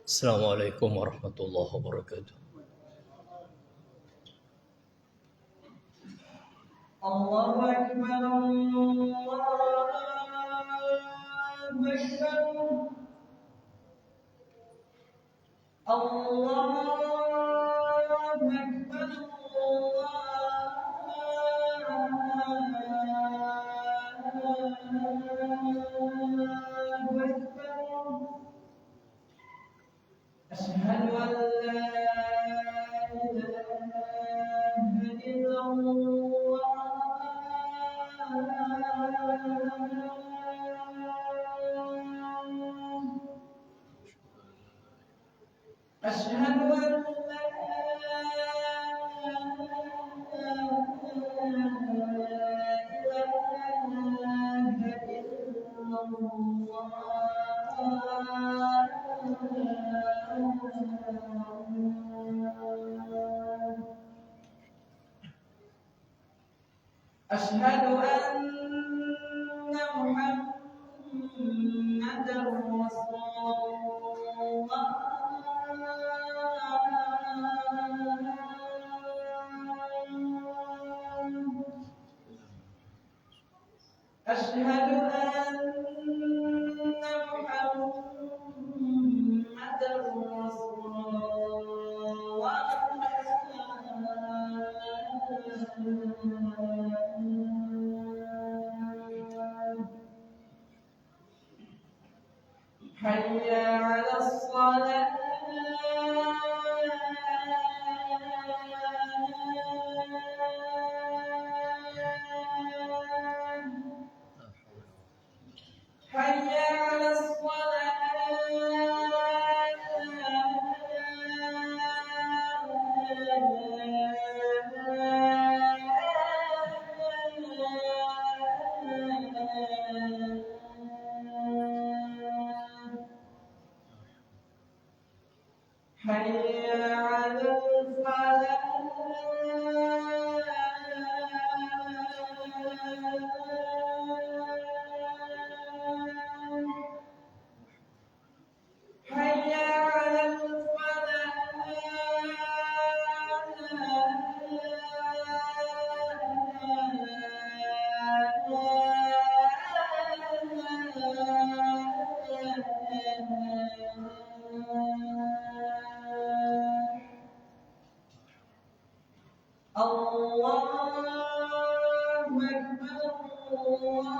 Assalamualaikum warahmatullahi wabarakatuh. Allahu Akbar, Allahu Akbar, Allahu Akbar, Allahu Akbar. Asyhadu an la ilaha illallah. أشهد أن لا إله إلا الله. أشهد أن محمدا رسول الله. أشهد أن محمدا رسول الله. حي على الصلاة. حي على الصلاة. حي على الفلاح. حي على الفلاح. الله أكبر، الله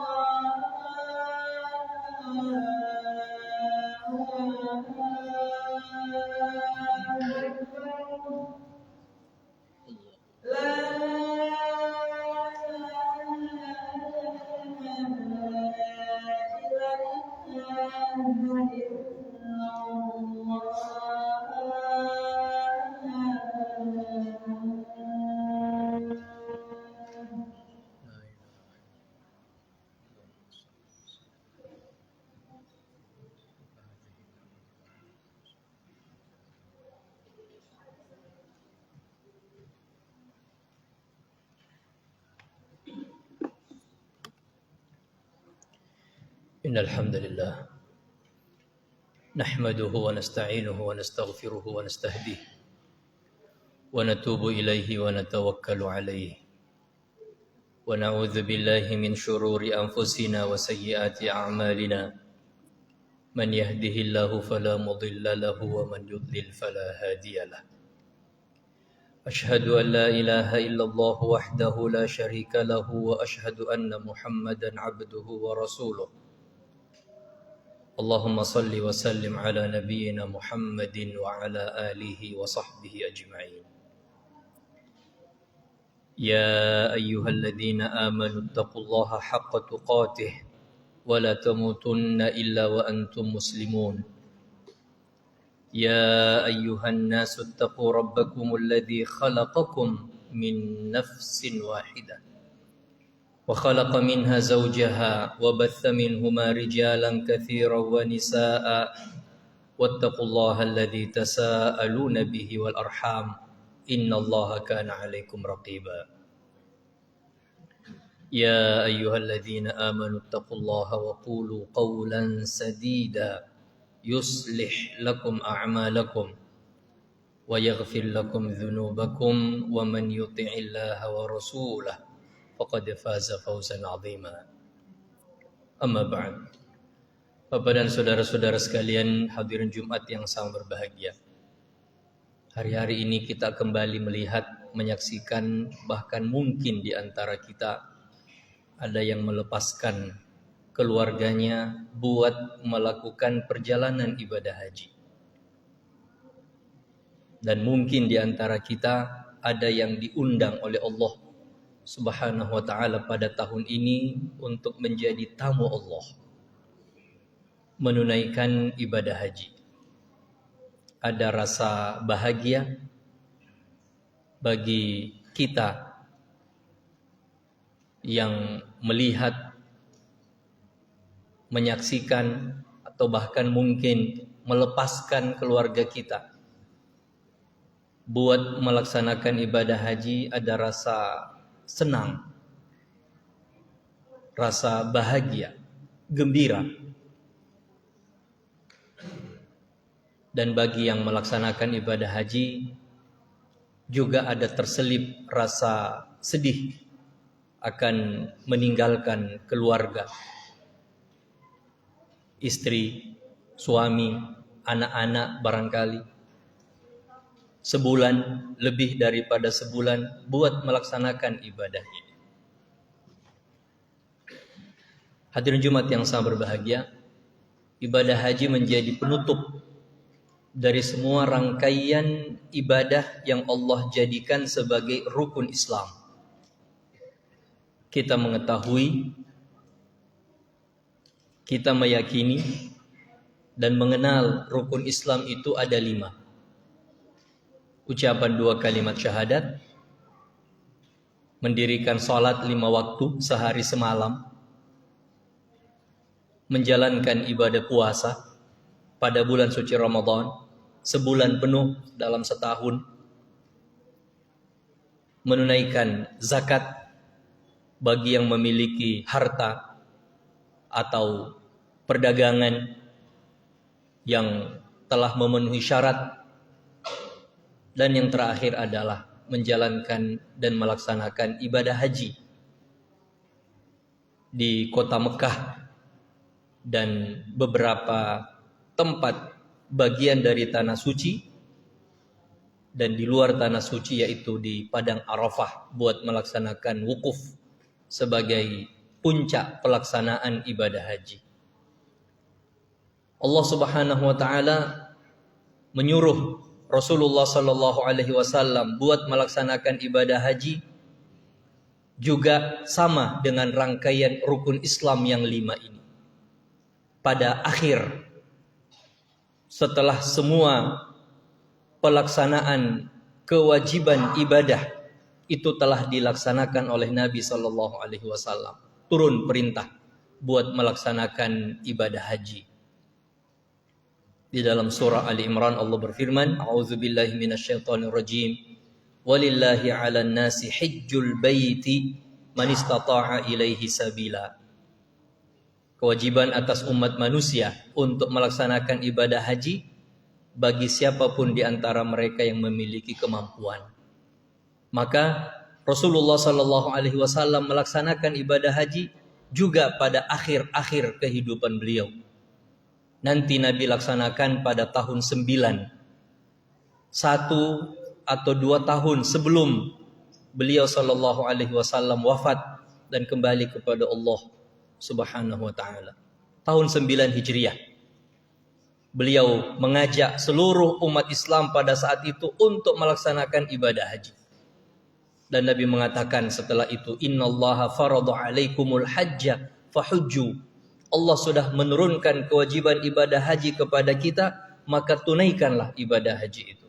أكبر. لا إله إلا الله. إن الحمد لله نحمده ونستعينه ونستغفره ونستهديه ونتوب إليه ونتوكل عليه ونعوذ بالله من شرور أنفسنا وسيئات أعمالنا من يهده الله فلا مضل له ومن يضلل فلا هادي له. أشهد أن لا إله إلا الله وحده لا شريك له وأشهد أن محمدا عبده ورسوله. اللهم صل وسلم على نبينا محمد وعلى آله وصحبه أجمعين. يا أيها الذين آمنوا اتقوا الله حق تقاته ولا تموتن إلا وأنتم مسلمون. يا أيها الناس اتقوا ربكم الذي خلقكم من نفس واحدة وخلق منها زوجها وبث منهما رجالا كثيرا ونساء واتقوا الله الذي تساءلون به والأرحام إن الله كان عليكم رقيبا. يا أيها الذين آمنوا اتقوا الله وقولوا قولا سديدا يصلح لكم أعمالكم ويغفر لكم ذنوبكم ومن يطع الله ورسوله فقد فاز فوزا عظيما. Amma ba'd. Bapak dan saudara-saudara sekalian, hadirin Jumat yang sangat berbahagia. Hari-hari ini kita kembali melihat, menyaksikan, bahkan mungkin di antara kita ada yang melepaskan keluarganya buat melakukan perjalanan ibadah haji. Dan mungkin di antara kita ada yang diundang oleh Allah Subhanahu wa ta'ala pada tahun ini untuk menjadi tamu Allah, menunaikan ibadah haji. Ada rasa bahagia bagi kita yang melihat, menyaksikan, atau bahkan mungkin melepaskan keluarga kita buat melaksanakan ibadah haji. Ada rasa senang, rasa bahagia, gembira. Dan bagi yang melaksanakan ibadah haji juga ada terselip rasa sedih akan meninggalkan keluarga, istri, suami, anak-anak barangkali. Sebulan, lebih daripada sebulan buat melaksanakan ibadah ini. Hadirin Jumat yang sangat berbahagia, ibadah haji menjadi penutup dari semua rangkaian ibadah yang Allah jadikan sebagai rukun Islam. Kita mengetahui, kita meyakini dan mengenal rukun Islam itu ada 5. Ucapan 2 kalimat syahadat, mendirikan sholat 5 waktu sehari semalam, menjalankan ibadah puasa pada bulan suci Ramadan sebulan penuh dalam setahun, menunaikan zakat bagi yang memiliki harta atau perdagangan yang telah memenuhi syarat, dan yang terakhir adalah menjalankan dan melaksanakan ibadah haji di kota Mekah dan beberapa tempat bagian dari tanah suci, dan di luar tanah suci yaitu di Padang Arafah buat melaksanakan wukuf sebagai puncak pelaksanaan ibadah haji. Allah Subhanahu wa ta'ala menyuruh Rasulullah sallallahu alaihi wasallam buat melaksanakan ibadah haji juga sama dengan rangkaian rukun Islam yang 5 ini. Pada akhir, setelah semua pelaksanaan kewajiban ibadah itu telah dilaksanakan oleh Nabi sallallahu alaihi wasallam, turun perintah buat melaksanakan ibadah haji. Di dalam surah Ali Imran Allah berfirman, A'udzubillahi minasyaitonirrajim. Walillahi 'alan nasi hajjul baiti man istata'a ilaihi sabila. Kewajiban atas umat manusia untuk melaksanakan ibadah haji bagi siapapun di antara mereka yang memiliki kemampuan. Maka Rasulullah sallallahu alaihi wasallam melaksanakan ibadah haji juga pada akhir-akhir kehidupan beliau. Nanti Nabi laksanakan pada tahun 9, 1 atau 2 tahun sebelum beliau sallallahu alaihi wasallam wafat dan kembali kepada Allah Subhanahu wa ta'ala. Tahun 9 Hijriah. Beliau mengajak seluruh umat Islam pada saat itu untuk melaksanakan ibadah haji. Dan Nabi mengatakan setelah itu, Innallaha farada alaikumul hajja fahujju. Allah sudah menurunkan kewajiban ibadah haji kepada kita, maka tunaikanlah ibadah haji itu.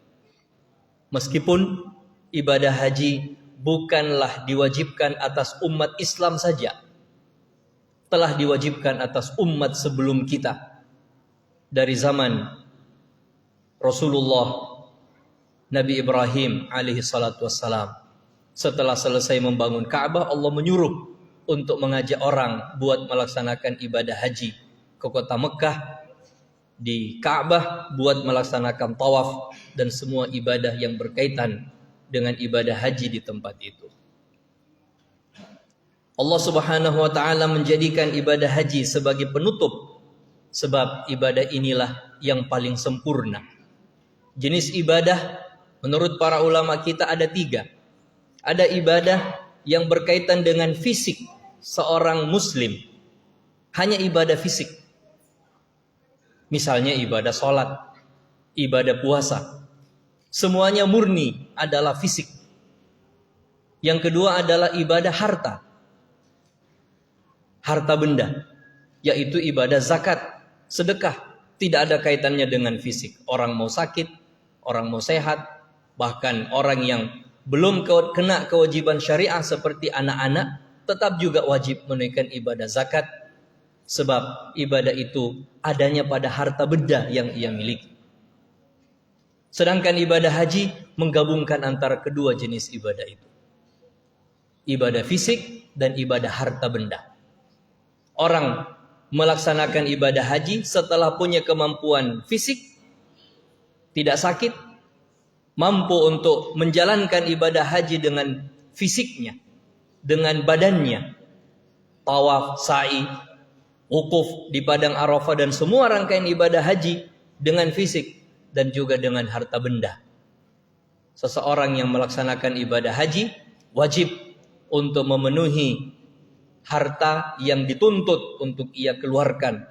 Meskipun ibadah haji bukanlah diwajibkan atas umat Islam saja, telah diwajibkan atas umat sebelum kita. Dari zaman Rasulullah, Nabi Ibrahim alaihi salatu wassalam, setelah selesai membangun Ka'bah, Allah menyuruh untuk mengajak orang buat melaksanakan ibadah haji ke kota Mekah di Ka'bah buat melaksanakan tawaf dan semua ibadah yang berkaitan dengan ibadah haji di tempat itu. Allah Subhanahu wa taala menjadikan ibadah haji sebagai penutup, sebab ibadah inilah yang paling sempurna. Jenis ibadah menurut para ulama kita ada 3. Ada ibadah yang berkaitan dengan fisik seorang muslim, hanya ibadah fisik. Misalnya ibadah sholat, ibadah puasa. Semuanya murni adalah fisik. Yang kedua adalah ibadah harta. Harta benda, yaitu ibadah zakat, sedekah. Tidak ada kaitannya dengan fisik. Orang mau sakit, orang mau sehat, bahkan orang yang belum kena kewajiban syariah seperti anak-anak, tetap juga wajib menunaikan ibadah zakat. Sebab ibadah itu adanya pada harta benda yang ia miliki. Sedangkan ibadah haji menggabungkan antara kedua jenis ibadah itu. Ibadah fisik dan ibadah harta benda. Orang melaksanakan ibadah haji setelah punya kemampuan fisik, tidak sakit, mampu untuk menjalankan ibadah haji dengan fisiknya, dengan badannya, tawaf, sa'i, wukuf di padang Arafah dan semua rangkaian ibadah haji dengan fisik dan juga dengan harta benda. Seseorang yang melaksanakan ibadah haji wajib untuk memenuhi harta yang dituntut untuk ia keluarkan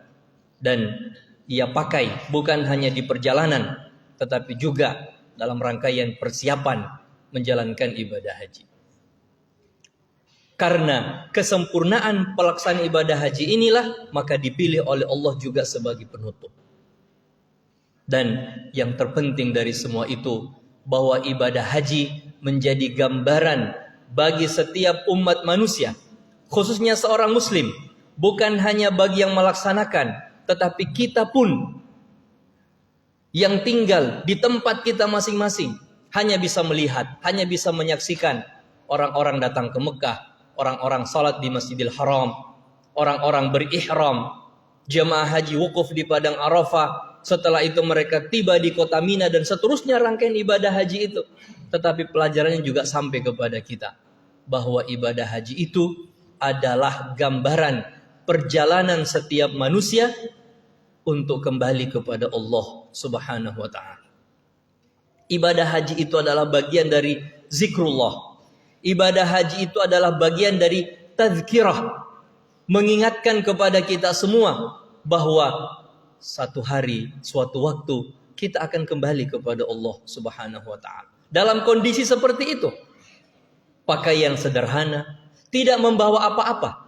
dan ia pakai bukan hanya di perjalanan tetapi juga dalam rangkaian persiapan menjalankan ibadah haji. Karena kesempurnaan pelaksanaan ibadah haji inilah maka dipilih oleh Allah juga sebagai penutup. Dan yang terpenting dari semua itu bahwa ibadah haji menjadi gambaran bagi setiap umat manusia, khususnya seorang muslim, bukan hanya bagi yang melaksanakan, tetapi kita pun yang tinggal di tempat kita masing-masing hanya bisa melihat, hanya bisa menyaksikan orang-orang datang ke Mekah, orang-orang salat di Masjidil Haram, orang-orang berihram, jemaah haji wukuf di padang Arafah, setelah itu mereka tiba di kota Mina dan seterusnya rangkaian ibadah haji itu. Tetapi pelajarannya juga sampai kepada kita bahwa ibadah haji itu adalah gambaran perjalanan setiap manusia untuk kembali kepada Allah Subhanahu wa taala. Ibadah haji itu adalah bagian dari zikrullah. Ibadah haji itu adalah bagian dari tazkirah, mengingatkan kepada kita semua bahwa satu hari, suatu waktu kita akan kembali kepada Allah Subhanahu wa taala. Dalam kondisi seperti itu, pakaian sederhana, tidak membawa apa-apa.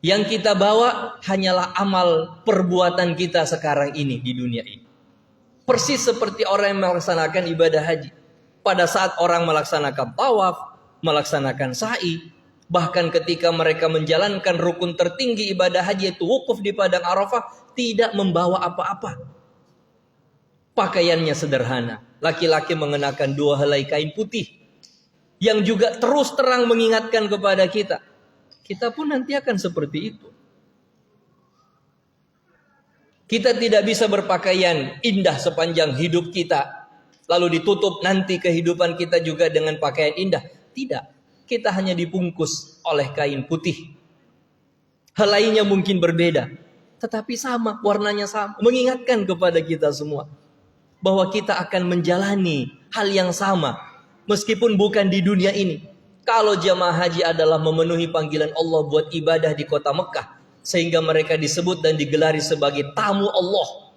Yang kita bawa hanyalah amal perbuatan kita sekarang ini di dunia ini. Persis seperti orang yang melaksanakan ibadah haji. Pada saat orang melaksanakan tawaf, melaksanakan sa'i, bahkan ketika mereka menjalankan rukun tertinggi ibadah haji yaitu wukuf di padang Arafah, tidak membawa apa-apa. Pakaiannya sederhana. Laki-laki mengenakan 2 helai kain putih yang juga terus terang mengingatkan kepada kita. Kita pun nanti akan seperti itu. Kita tidak bisa berpakaian indah sepanjang hidup kita, lalu ditutup nanti kehidupan kita juga dengan pakaian indah. Tidak. Kita hanya dibungkus oleh kain putih. Helainya mungkin berbeda, tetapi sama, warnanya sama. Mengingatkan kepada kita semua bahwa kita akan menjalani hal yang sama, meskipun bukan di dunia ini. Kalau jamaah haji adalah memenuhi panggilan Allah buat ibadah di kota Mekah, sehingga mereka disebut dan digelari sebagai tamu Allah,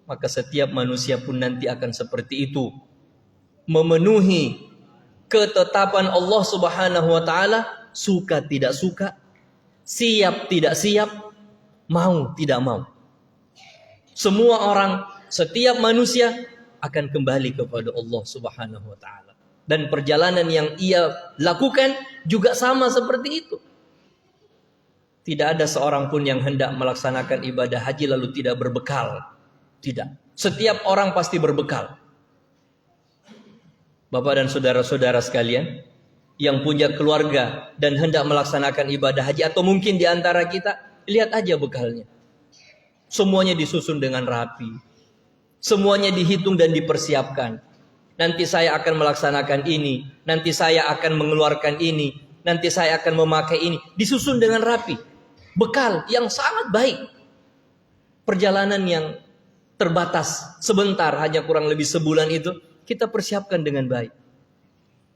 maka setiap manusia pun nanti akan seperti itu, memenuhi ketetapan Allah Subhanahu wa taala, suka tidak suka, siap tidak siap, mau tidak mau. Semua orang, setiap manusia akan kembali kepada Allah Subhanahu wa taala. Dan perjalanan yang ia lakukan juga sama seperti itu. Tidak ada seorang pun yang hendak melaksanakan ibadah haji lalu tidak berbekal. Tidak. Setiap orang pasti berbekal. Bapak dan saudara-saudara sekalian yang punya keluarga dan hendak melaksanakan ibadah haji, atau mungkin di antara kita, lihat aja bekalnya. Semuanya disusun dengan rapi. Semuanya dihitung dan dipersiapkan. Nanti saya akan melaksanakan ini. Nanti saya akan mengeluarkan ini. Nanti saya akan memakai ini. Disusun dengan rapi. Bekal yang sangat baik. Perjalanan yang terbatas sebentar, hanya kurang lebih sebulan itu, kita persiapkan dengan baik.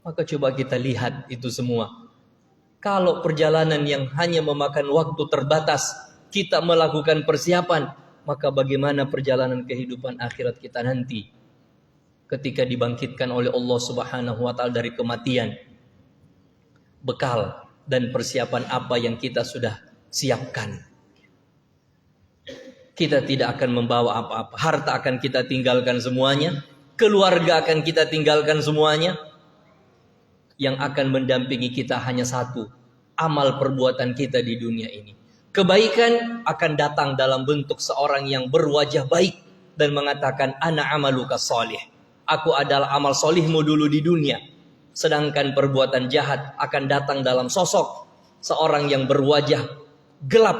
Maka coba kita lihat itu semua. Kalau perjalanan yang hanya memakan waktu terbatas, kita melakukan persiapan, maka bagaimana perjalanan kehidupan akhirat kita nanti ketika dibangkitkan oleh Allah Subhanahu wa taala dari kematian? Bekal dan persiapan apa yang kita sudah siapkan? Kita tidak akan membawa apa-apa. Harta akan kita tinggalkan semuanya, keluarga akan kita tinggalkan semuanya. Yang akan mendampingi kita hanya satu, amal perbuatan kita di dunia ini. Kebaikan akan datang dalam bentuk seorang yang berwajah baik dan mengatakan ana amaluka sholih. Aku adalah amal solihmu dulu di dunia. Sedangkan perbuatan jahat akan datang dalam sosok seorang yang berwajah gelap,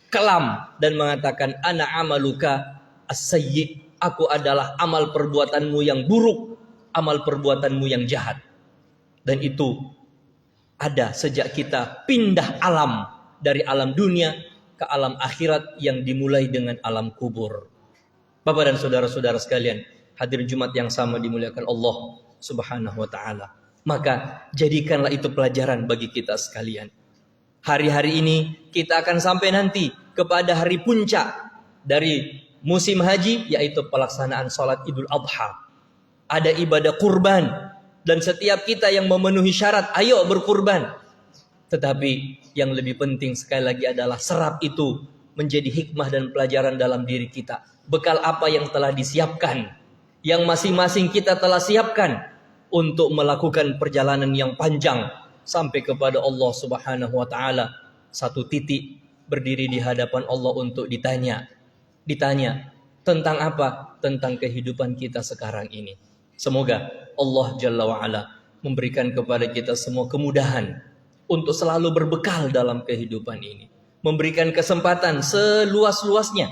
kelam, dan mengatakan ana amaluka as-sayyi. Aku adalah amal perbuatanmu yang buruk, amal perbuatanmu yang jahat. Dan itu ada sejak kita pindah alam dari alam dunia ke alam akhirat yang dimulai dengan alam kubur. Bapak dan saudara-saudara sekalian, hadir Jumat yang sama dimuliakan Allah Subhanahu wa taala. Maka jadikanlah itu pelajaran bagi kita sekalian. Hari-hari ini kita akan sampai nanti kepada hari puncak dari musim haji, yaitu pelaksanaan sholat Idul Adha. Ada ibadah kurban. Dan setiap kita yang memenuhi syarat, ayo berkurban. Tetapi yang lebih penting sekali lagi adalah serap itu menjadi hikmah dan pelajaran dalam diri kita. Bekal apa yang telah disiapkan, yang masing-masing kita telah siapkan untuk melakukan perjalanan yang panjang sampai kepada Allah Subhanahu wa taala. Satu titik berdiri di hadapan Allah untuk ditanya tentang apa? Tentang kehidupan kita sekarang ini. Semoga Allah Jalla wa'ala memberikan kepada kita semua kemudahan untuk selalu berbekal dalam kehidupan ini. Memberikan kesempatan seluas-luasnya,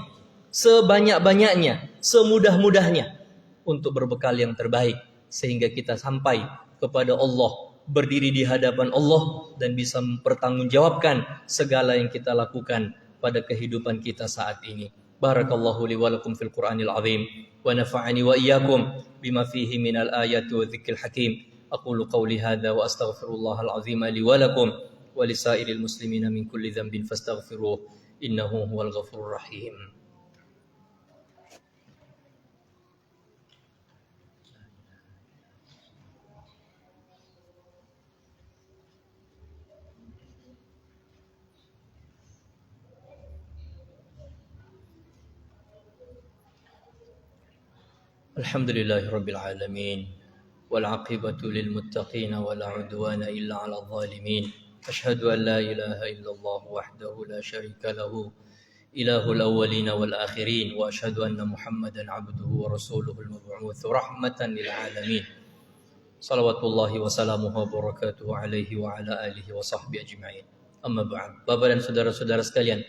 sebanyak-banyaknya, semudah-mudahnya untuk berbekal yang terbaik. Sehingga kita sampai kepada Allah, berdiri di hadapan Allah dan bisa mempertanggungjawabkan segala yang kita lakukan pada kehidupan kita saat ini. Barakallahu li wa lakum fil Qur'anil azim wa nafa'ani wa iyyakum bima fihi minal ayati wa dzikril hakim. Aqulu qawli hadza wa astaghfirullahal azim li wa lakum wa lisairil muslimina min kulli dhanbin fastaghfiruh innahu huwal ghafurur rahim. Alhamdulillahi Rabbil Alamin wal aqibatu lil muttaqin wa la udwana illa 'alal zalimin. Asyhadu an la ilaha illallah wahdahu la syarika lahu ilahul awwalin wal akhirin wa asyhadu anna Muhammadan 'abduhu wa rasuluhul mab'uts rahmatan lil alamin. Shalawatullahi wa salamuhu wa barakatuhu alaihi wa ala alihi wa sahbihi ajma'in. Amma ba'd. Bapak dan saudara-saudara sekalian,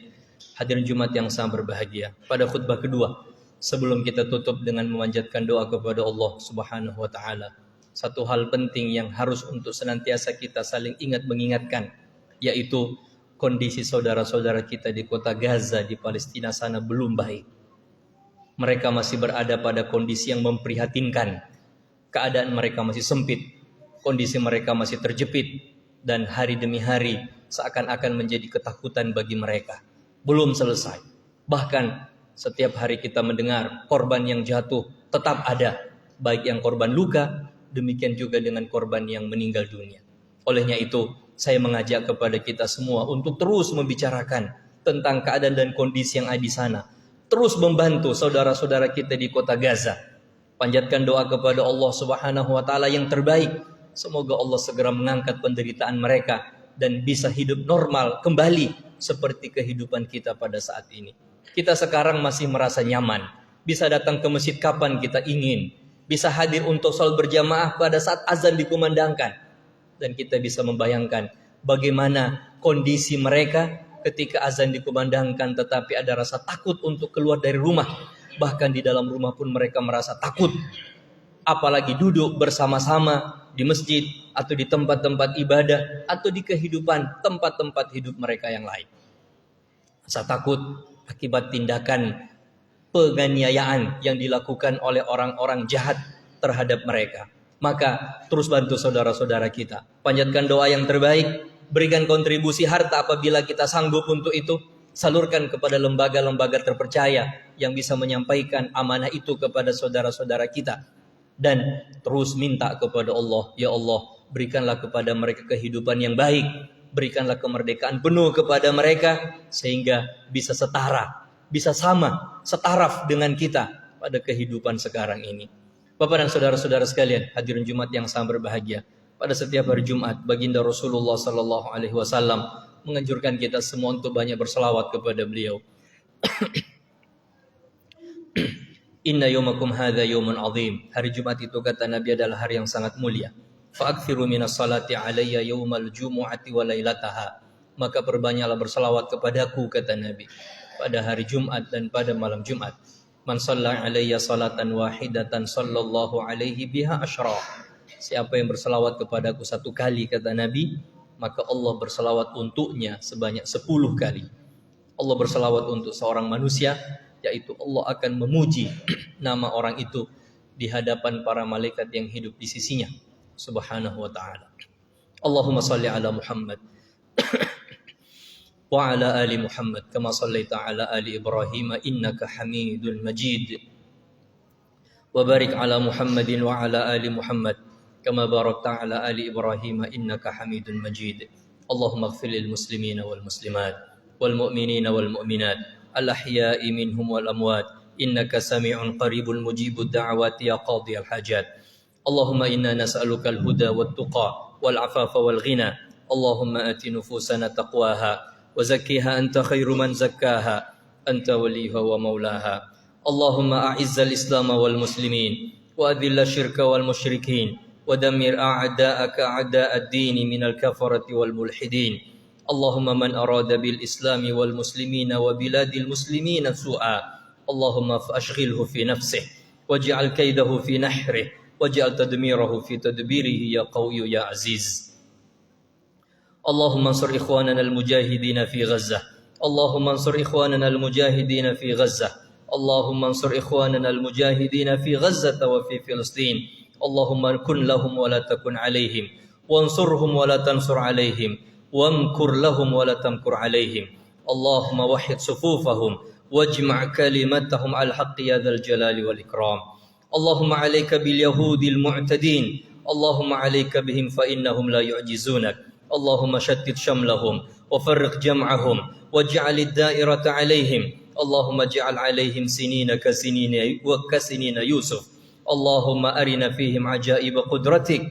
hadirin Jumat yang sangat berbahagia. Pada khutbah kedua, sebelum kita tutup dengan memanjatkan doa kepada Allah Subhanahu wa taala, satu hal penting yang harus untuk senantiasa kita saling ingat mengingatkan, yaitu kondisi saudara-saudara kita di kota Gaza di Palestina sana belum baik. Mereka masih berada pada kondisi yang memprihatinkan. Keadaan mereka masih sempit, kondisi mereka masih terjepit, dan hari demi hari seakan-akan menjadi ketakutan bagi mereka. Belum selesai. Bahkan setiap hari kita mendengar korban yang jatuh tetap ada, baik yang korban luka, demikian juga dengan korban yang meninggal dunia. Olehnya itu, saya mengajak kepada kita semua untuk terus membicarakan tentang keadaan dan kondisi yang ada di sana. Terus membantu saudara-saudara kita di kota Gaza. Panjatkan doa kepada Allah Subhanahu wa taala yang terbaik. Semoga Allah segera mengangkat penderitaan mereka dan bisa hidup normal kembali seperti kehidupan kita pada saat ini. Kita sekarang masih merasa nyaman, bisa datang ke masjid kapan kita ingin, bisa hadir untuk salat berjamaah pada saat azan dikumandangkan. Dan kita bisa membayangkan bagaimana kondisi mereka ketika azan dikumandangkan tetapi ada rasa takut untuk keluar dari rumah. Bahkan di dalam rumah pun mereka merasa takut. Apalagi duduk bersama-sama di masjid atau di tempat-tempat ibadah atau di kehidupan tempat-tempat hidup mereka yang lain. Rasa takut akibat tindakan penganiayaan yang dilakukan oleh orang-orang jahat terhadap mereka. Maka terus bantu saudara-saudara kita. Panjatkan doa yang terbaik, berikan kontribusi harta apabila kita sanggup untuk itu. Salurkan kepada lembaga-lembaga terpercaya yang bisa menyampaikan amanah itu kepada saudara-saudara kita. Dan terus minta kepada Allah, ya Allah, berikanlah kepada mereka kehidupan yang baik, berikanlah kemerdekaan penuh kepada mereka sehingga bisa setara, bisa sama, setaraf dengan kita pada kehidupan sekarang ini. Bapak dan saudara-saudara sekalian, hadirin Jumat yang sangat berbahagia. Pada setiap hari Jumat, baginda Rasulullah sallallahu alaihi wasallam menganjurkan kita semua untuk banyak berselawat kepada beliau. Inna yawmakum hadha yawmun azim. Hari Jumat itu kata Nabi adalah hari yang sangat mulia. Fa'akthiru minas salati alayya yawmal jumu'ati wa lailataha. Maka perbanyaklah berselawat kepadaku kata Nabi pada hari Jumat dan pada malam Jumat. Man shalla alayya salatan wahidatan sallallahu alaihi biha asyra. Siapa yang berselawat kepadaku satu kali kata Nabi, maka Allah berselawat untuknya sebanyak 10 kali. Allah berselawat untuk seorang manusia, yaitu Allah akan memuji nama orang itu di hadapan para malaikat yang hidup di sisinya subhanahu wa ta'ala. Allahumma salli ala Muhammad wa ala ali Muhammad kama sallaita ala ali Ibrahim innaka Hamidul Majid wa barik ala Muhammadin wa ala ali Muhammad kama barakta ala ali Ibrahim innaka Hamidul Majid. Allahumma ighfir lil muslimina wal muslimat wal mu'minina wal mu'minat الأحياء منهم والأموات إنك سميع قريب مجيب الدعوات يا قاضي الحاجات. اللهم إنا نسألك الهدى والتقى والعفاف والغنى. اللهم آت نفوسنا تقواها وزكها أنت خير من زكاها أنت وليها ومولاها. اللهم أعز الإسلام والمسلمين وأذل الشرك والمشركين ودمر أعداءك أعداء الدين من الكفرة والملحدين. اللهم من أراد بالإسلام والمسلمين وبلاد المسلمين سوءا اللهم فأشغله في نفسه واجعل كيده في نحره واجعل تدميره في تدبيره يا قوي يا عزيز. اللهم انصر إخواننا المجاهدين في غزة. اللهم انصر إخواننا المجاهدين في غزة. اللهم انصر إخواننا المجاهدين في غزة وفي فلسطين. اللهم كن لهم ولا تكن عليهم وانصرهم ولا تنصر عليهم وامكر لهم ولا تمكر عليهم. اللهم وحد صفوفهم واجمع كلمتهم على الحق يا ذا الجلال والإكرام. اللهم عليك باليهود المعتدين. اللهم عليك بهم فإنهم لا يعجزونك. اللهم شتت شملهم وفرق جمعهم واجعل الدائرة عليهم. اللهم اجعل عليهم سنين كسنين يوسف. اللهم أرنا فيهم عجائب قدرتك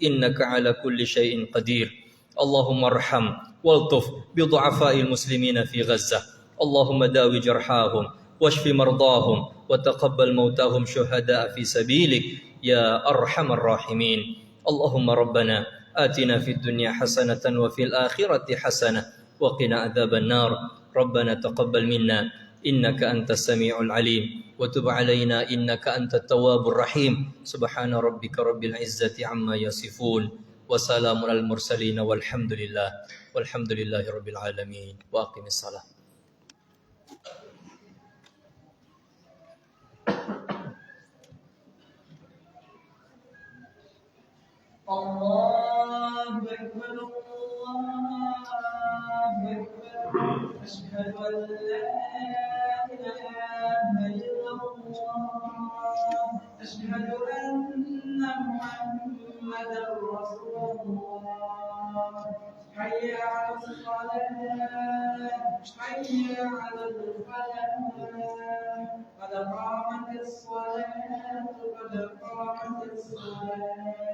إنك على كل شيء قدير. اللهم ارحم والطف بضعفاء المسلمين في غزة. اللهم داوي جرحاهم واشف مرضاهم وتقبل موتاهم شهداء في سبيلك يا أرحم الراحمين. اللهم ربنا آتنا في الدنيا حسنة وفي الآخرة حسنة وقنا عذاب النار. ربنا تقبل منا إنك أنت السميع العليم وتب علينا إنك أنت التواب الرحيم. سبحان ربك رب العزة عما يصفون وسلام على المرسلين والحمد لله رب العالمين. وأقم الصلاة. الله أكبر الله أكبر أشهد أن لا إله إلا الله أشهد أن محمدا رسول الله. حي على الصلاة حي على الفلاح قد قامت الصلاة قد قامت الصلاة